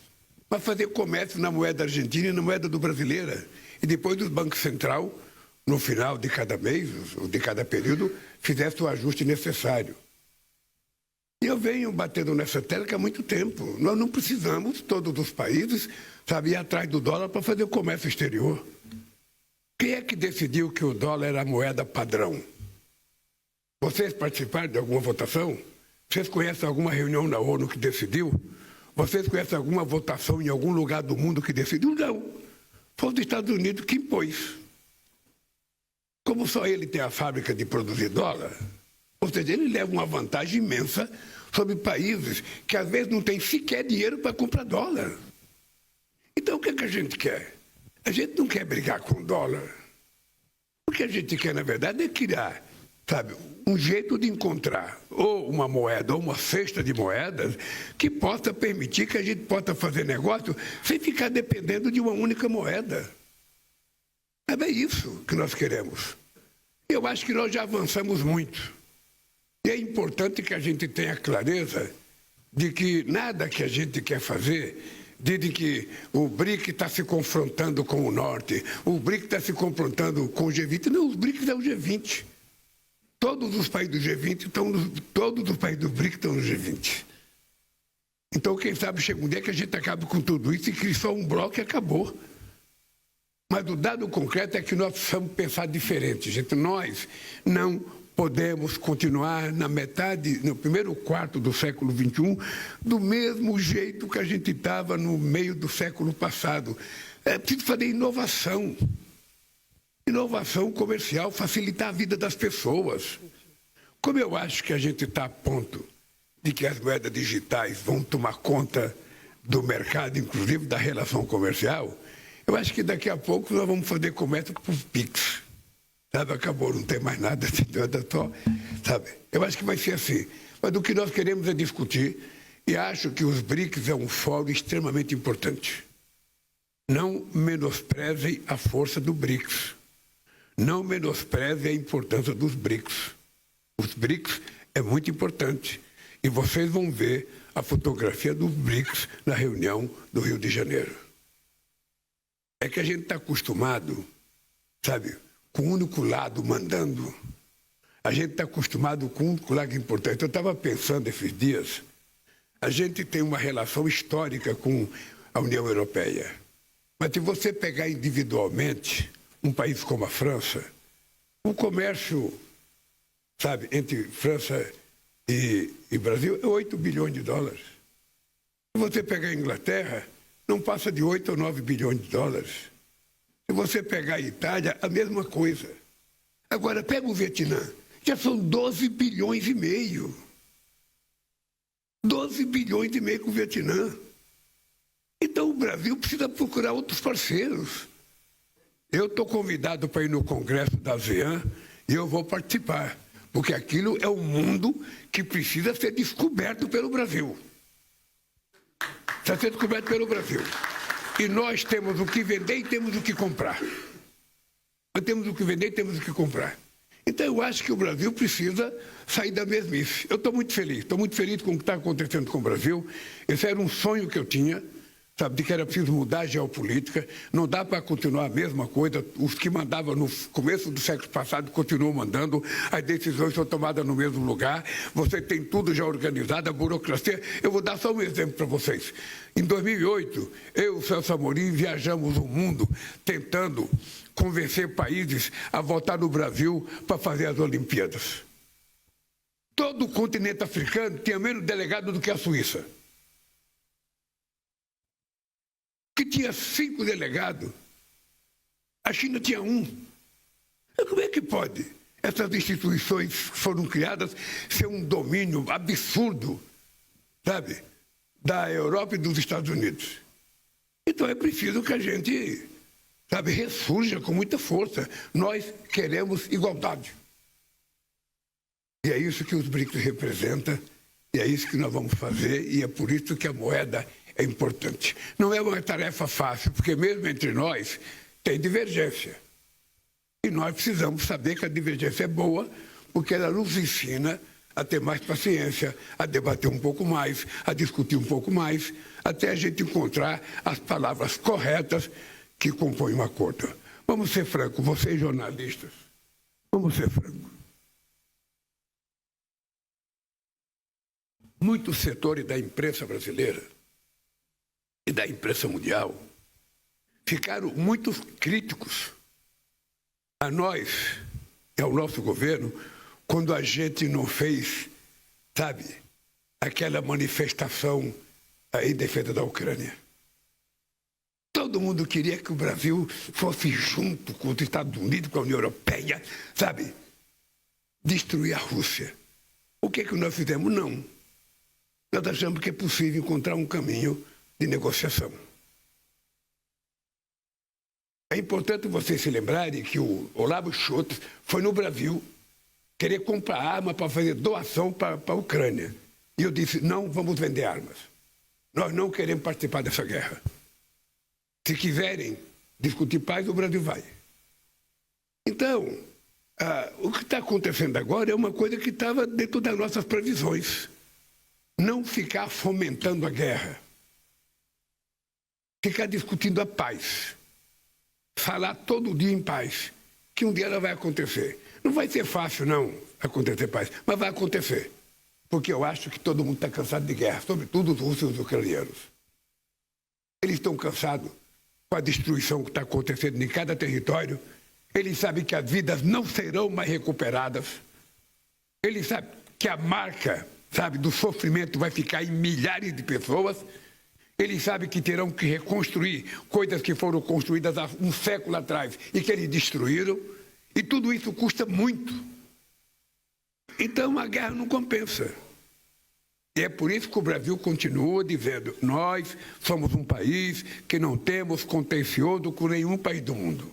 Mas fazer comércio na moeda argentina e na moeda do brasileira. E depois do Banco Central, no final de cada mês, ou de cada período, fizesse o ajuste necessário. E eu venho batendo nessa tecla há muito tempo. Nós não precisamos, todos os países, sabe, ir atrás do dólar para fazer o comércio exterior. Quem é que decidiu que o dólar era a moeda padrão? Vocês participaram de alguma votação? Vocês conhecem alguma reunião na ONU que decidiu? Vocês conhecem alguma votação em algum lugar do mundo que decidiu? Não. Foi os Estados Unidos que impôs. Como só ele tem a fábrica de produzir dólar, ou seja, ele leva uma vantagem imensa sobre países que às vezes não têm sequer dinheiro para comprar dólar. Então o que é que a gente quer? A gente não quer brigar com o dólar. O que a gente quer, na verdade, é criar, sabe, um jeito de encontrar ou uma moeda ou uma cesta de moedas que possa permitir que a gente possa fazer negócio sem ficar dependendo de uma única moeda. É isso que nós queremos. Eu acho que nós já avançamos muito. E é importante que a gente tenha clareza de que nada que a gente quer fazer, dizem que o BRIC está se confrontando com o Norte, o BRIC está se confrontando com o G20. Não, os BRICS é o G20. Todos os países do G20 todos os países do BRIC estão no G20. Então, quem sabe chega um dia que a gente acabe com tudo isso e cria só um bloco e acabou. Mas o dado concreto é que nós precisamos pensar diferente, gente. Nós não podemos continuar no primeiro quarto do século XXI do mesmo jeito que a gente estava no meio do século passado. É preciso fazer inovação. Inovação comercial, facilitar a vida das pessoas. Como eu acho que a gente está a ponto de que as moedas digitais vão tomar conta do mercado, inclusive da relação comercial, eu acho que daqui a pouco nós vamos fazer comércio por PIX. Sabe, acabou, não tem mais nada, sabe? Eu acho que vai ser assim. Mas o que nós queremos é discutir, e acho que os BRICS é um fórum extremamente importante. Não menosprezem a força do BRICS. Não menosprezem a importância dos BRICS. Os BRICS é muito importante. E vocês vão ver a fotografia dos BRICS na reunião do Rio de Janeiro. É que a gente está acostumado, sabe, com um único lado mandando. A gente está acostumado com um único lado importante. Eu estava pensando esses dias, a gente tem uma relação histórica com a União Europeia. Mas se você pegar individualmente um país como a França, o comércio, sabe, entre França e Brasil é 8 bilhões de dólares. Se você pegar a Inglaterra, não passa de 8 ou 9 bilhões de dólares. Se você pegar a Itália, a mesma coisa. Agora, pega o Vietnã, já são 12 bilhões e meio. 12 bilhões e meio com o Vietnã. Então o Brasil precisa procurar outros parceiros. Eu estou convidado para ir no Congresso da ASEAN e eu vou participar, porque aquilo é um mundo que precisa ser descoberto pelo Brasil. Precisa ser descoberto pelo Brasil. E nós temos o que vender e temos o que comprar. Nós temos o que vender e temos o que comprar. Então eu acho que o Brasil precisa sair da mesmice. Eu estou muito feliz com o que está acontecendo com o Brasil. Esse era um sonho que eu tinha, sabe, de que era preciso mudar a geopolítica, não dá para continuar a mesma coisa, os que mandavam no começo do século passado continuam mandando, as decisões são tomadas no mesmo lugar, você tem tudo já organizado, a burocracia. Eu vou dar só um exemplo para vocês. Em 2008, eu e o Celso Amorim viajamos o mundo tentando convencer países a votar no Brasil para fazer as Olimpíadas. Todo o continente africano tinha menos delegado do que a Suíça. Que tinha 5 delegados, a China tinha 1. Como é que pode essas instituições que foram criadas ser um domínio absurdo, sabe, da Europa e dos Estados Unidos? Então é preciso que a gente, sabe, ressurja com muita força. Nós queremos igualdade. E é isso que os BRICS representam, e é isso que nós vamos fazer, e é por isso que a moeda é importante. Não é uma tarefa fácil, porque mesmo entre nós tem divergência. E nós precisamos saber que a divergência é boa, porque ela nos ensina a ter mais paciência, a debater um pouco mais, a discutir um pouco mais, até a gente encontrar as palavras corretas que compõem um acordo. Vamos ser francos, vocês jornalistas, vamos ser francos. Muitos setores da imprensa brasileira e da imprensa mundial ficaram muito críticos a nós e ao nosso governo quando a gente não fez, sabe, aquela manifestação em defesa da Ucrânia. Todo mundo queria que o Brasil fosse junto com os Estados Unidos, com a União Europeia, sabe, destruir a Rússia. O que nós fizemos? Não. Nós achamos que é possível encontrar um caminho de negociação. É importante vocês se lembrarem que o Olavo Scholz foi no Brasil querer comprar arma para fazer doação para a Ucrânia. E eu disse, não vamos vender armas. Nós não queremos participar dessa guerra. Se quiserem discutir paz, o Brasil vai. Então, o que está acontecendo agora é uma coisa que estava dentro das nossas previsões. Não ficar fomentando a guerra. Ficar discutindo a paz. Falar todo dia em paz. Que um dia ela vai acontecer. Não vai ser fácil, não, acontecer paz. Mas vai acontecer. Porque eu acho que todo mundo está cansado de guerra. Sobretudo os russos e os ucranianos. Eles estão cansados com a destruição que está acontecendo em cada território. Eles sabem que as vidas não serão mais recuperadas. Eles sabem que a marca, sabe, do sofrimento vai ficar em milhares de pessoas. Eles sabem que terão que reconstruir coisas que foram construídas há um século atrás e que eles destruíram. E tudo isso custa muito. Então a guerra não compensa. E é por isso que o Brasil continua dizendo, nós somos um país que não temos contencioso com nenhum país do mundo.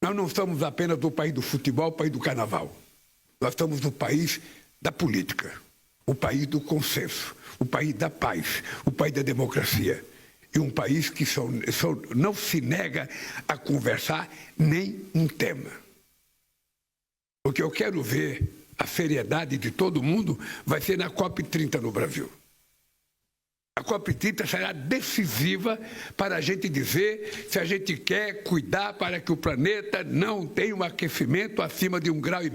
Nós não somos apenas o país do futebol, o país do carnaval. Nós somos o país da política. O país do consenso, o país da paz, o país da democracia. E um país que não se nega a conversar nem um tema. Porque eu quero ver a seriedade de todo mundo vai ser na COP30 no Brasil. A COP30 será decisiva para a gente dizer se a gente quer cuidar para que o planeta não tenha um aquecimento acima de 1,5 graus.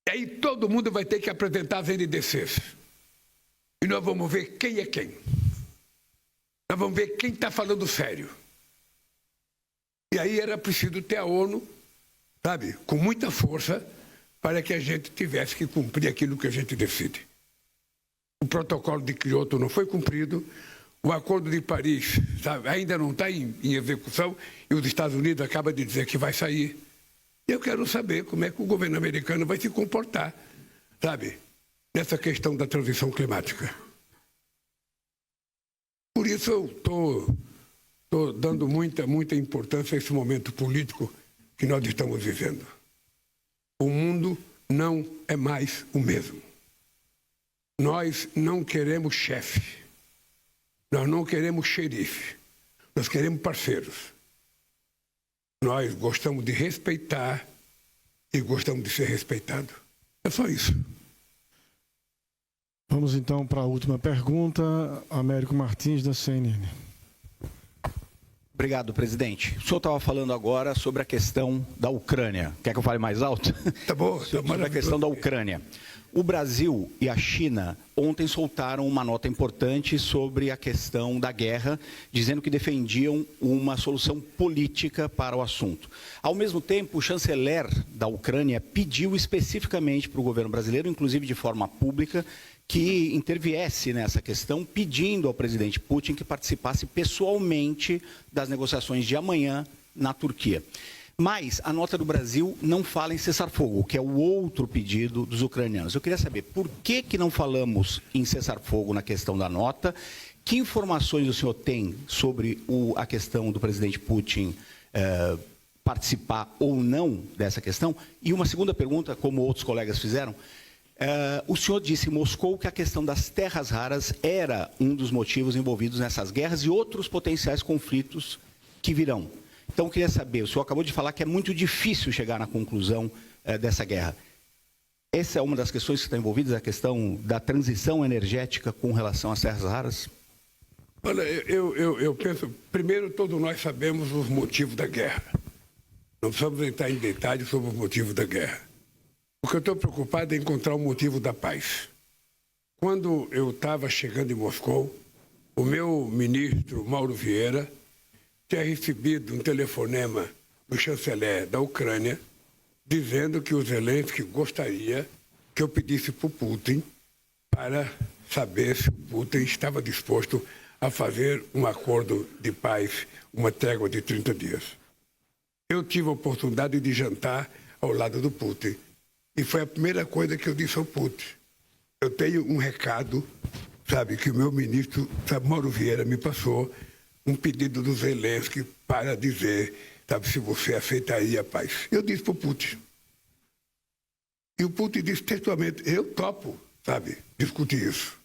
E aí todo mundo vai ter que apresentar as NDCs. E nós vamos ver quem é quem. Nós vamos ver quem está falando sério. E aí era preciso ter a ONU, sabe, com muita força, para que a gente tivesse que cumprir aquilo que a gente decide. O protocolo de Kyoto não foi cumprido, o Acordo de Paris, sabe, ainda não está em execução, e os Estados Unidos acabam de dizer que vai sair. Eu quero saber como é que o governo americano vai se comportar, sabe, nessa questão da transição climática. Por isso eu estou dando muita importância a esse momento político que nós estamos vivendo. O mundo não é mais o mesmo. Nós não queremos chefe. Nós não queremos xerife. Nós queremos parceiros. Nós gostamos de respeitar e gostamos de ser respeitados. É só isso. Vamos então para a última pergunta, Américo Martins, da CNN. Obrigado, presidente. O senhor estava falando agora sobre a questão da Ucrânia. Quer que eu fale mais alto? Tá bom. Sobre a questão da Ucrânia. O Brasil e a China ontem soltaram uma nota importante sobre a questão da guerra, dizendo que defendiam uma solução política para o assunto. Ao mesmo tempo, o chanceler da Ucrânia pediu especificamente para o governo brasileiro, inclusive de forma pública, que interviesse nessa questão, pedindo ao presidente Putin que participasse pessoalmente das negociações de amanhã na Turquia. Mas a nota do Brasil não fala em cessar-fogo, que é o outro pedido dos ucranianos. Eu queria saber por que não falamos em cessar-fogo na questão da nota, que informações o senhor tem sobre a questão do presidente Putin participar ou não dessa questão? E uma segunda pergunta, como outros colegas fizeram, o senhor disse em Moscou que a questão das terras raras era um dos motivos envolvidos nessas guerras e outros potenciais conflitos que virão. Então, eu queria saber, o senhor acabou de falar que é muito difícil chegar na conclusão dessa guerra. Essa é uma das questões que estão envolvidas, a questão da transição energética com relação às terras raras? Olha, eu penso, primeiro, todos nós sabemos os motivos da guerra. Não precisamos entrar em detalhes sobre os motivos da guerra. O que eu estou preocupado é encontrar o motivo da paz. Quando eu estava chegando em Moscou, o meu ministro, Mauro Vieira, tinha recebido um telefonema do chanceler da Ucrânia dizendo que o Zelensky gostaria que eu pedisse para o Putin para saber se o Putin estava disposto a fazer um acordo de paz, uma trégua de 30 dias. Eu tive a oportunidade de jantar ao lado do Putin e foi a primeira coisa que eu disse ao Putin. Eu tenho um recado, sabe, que o meu ministro, Mauro Vieira, me passou, um pedido do Zelensky para dizer, sabe, se você aceitaria a paz. Eu disse para o Putin. E o Putin disse textualmente, eu topo, sabe, discutir isso.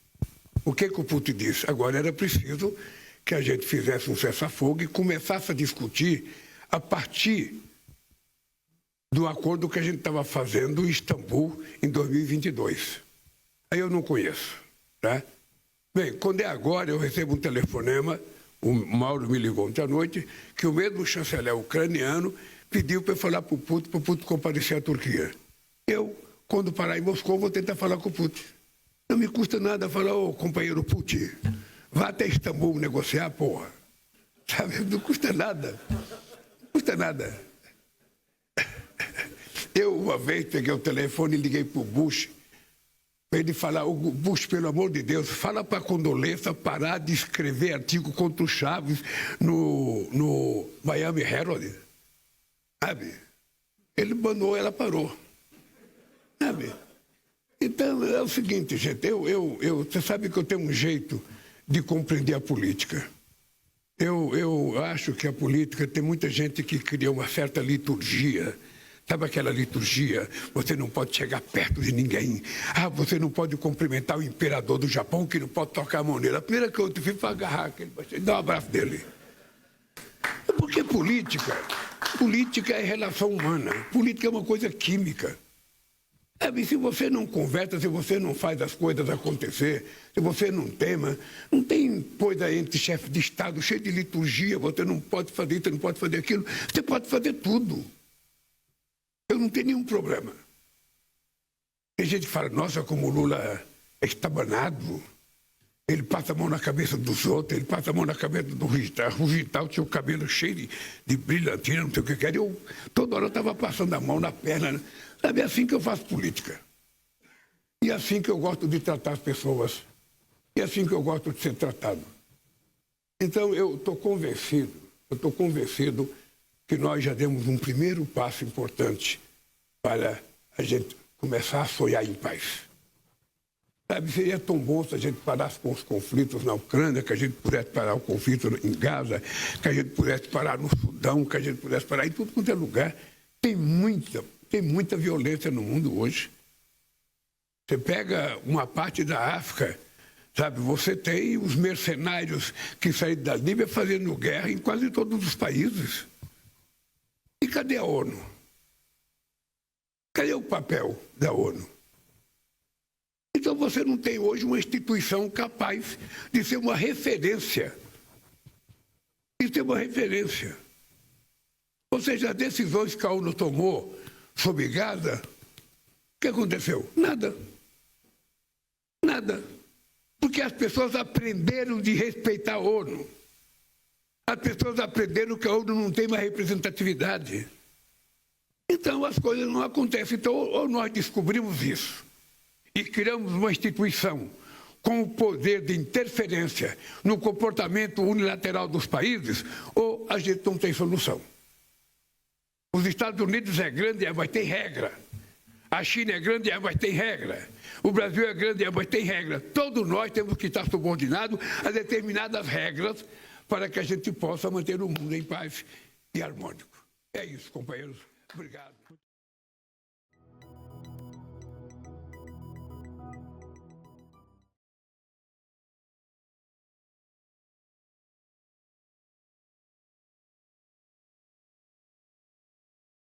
O que o Putin disse? Agora era preciso que a gente fizesse um cessar-fogo e começasse a discutir a partir do acordo que a gente estava fazendo em Istambul em 2022. Aí eu não conheço, tá? Bem, quando é agora, eu recebo um telefonema, o Mauro me ligou ontem à noite, que o mesmo chanceler ucraniano pediu para eu falar para o Putin comparecer à Turquia. Eu, quando parar em Moscou, vou tentar falar com o Putin. Não me custa nada falar, ô companheiro Putin, vá até Istambul negociar, porra. Sabe, não custa nada. Não custa nada. Eu, uma vez, peguei o telefone e liguei para o Bush, para ele falar, o Bush, pelo amor de Deus, fala para a Condoleezza parar de escrever artigo contra o Chaves no Miami Herald. Sabe? Ele banou, ela parou. Sabe? Então, é o seguinte, gente, você sabe que eu tenho um jeito de compreender a política. Eu acho que a política tem muita gente que cria uma certa liturgia. Sabe aquela liturgia? Você não pode chegar perto de ninguém. Você não pode cumprimentar o imperador do Japão, que não pode tocar a mão nele. A primeira coisa que eu fiz foi agarrar aquele baixinho, dar um abraço dele. Porque política é relação humana. Política é uma coisa química. Se você não conversa, se você não faz as coisas acontecer, se você não tema, não tem coisa entre chefe de Estado cheio de liturgia, você não pode fazer isso, não pode fazer aquilo, você pode fazer tudo. Eu não tenho nenhum problema. Tem gente que fala, nossa, como o Lula é estabanado, ele passa a mão na cabeça dos outros, ele passa a mão na cabeça do Rugital. O Rugital tinha o cabelo cheio de brilhantina, não sei o que era. Eu, toda hora eu estava passando a mão na perna. Né? Sabe, é assim que eu faço política. E é assim que eu gosto de tratar as pessoas. E é assim que eu gosto de ser tratado. Então, eu estou convencido que nós já demos um primeiro passo importante para a gente começar a sonhar em paz. Sabe, seria tão bom se a gente parasse com os conflitos na Ucrânia, que a gente pudesse parar o conflito em Gaza, que a gente pudesse parar no Sudão, que a gente pudesse parar em tudo quanto é lugar. Tem muita violência no mundo hoje. Você pega uma parte da África, sabe, você tem os mercenários que saíram da Líbia fazendo guerra em quase todos os países. E cadê a ONU? Cadê o papel da ONU? Então você não tem hoje uma instituição capaz de ser uma referência. De ser uma referência. Ou seja, as decisões que a ONU tomou sobre Gaza, o que aconteceu? Nada. Nada. Porque as pessoas aprenderam de respeitar a ONU. As pessoas aprenderam que a ONU não tem mais representatividade. Então as coisas não acontecem. Então ou nós descobrimos isso e criamos uma instituição com o poder de interferência no comportamento unilateral dos países, ou a gente não tem solução. Os Estados Unidos é grande, mas tem regra. A China é grande, mas tem regra. O Brasil é grande, mas tem regra. Todos nós temos que estar subordinados a determinadas regras para que a gente possa manter o mundo em paz e harmônico. É isso, companheiros. Obrigado.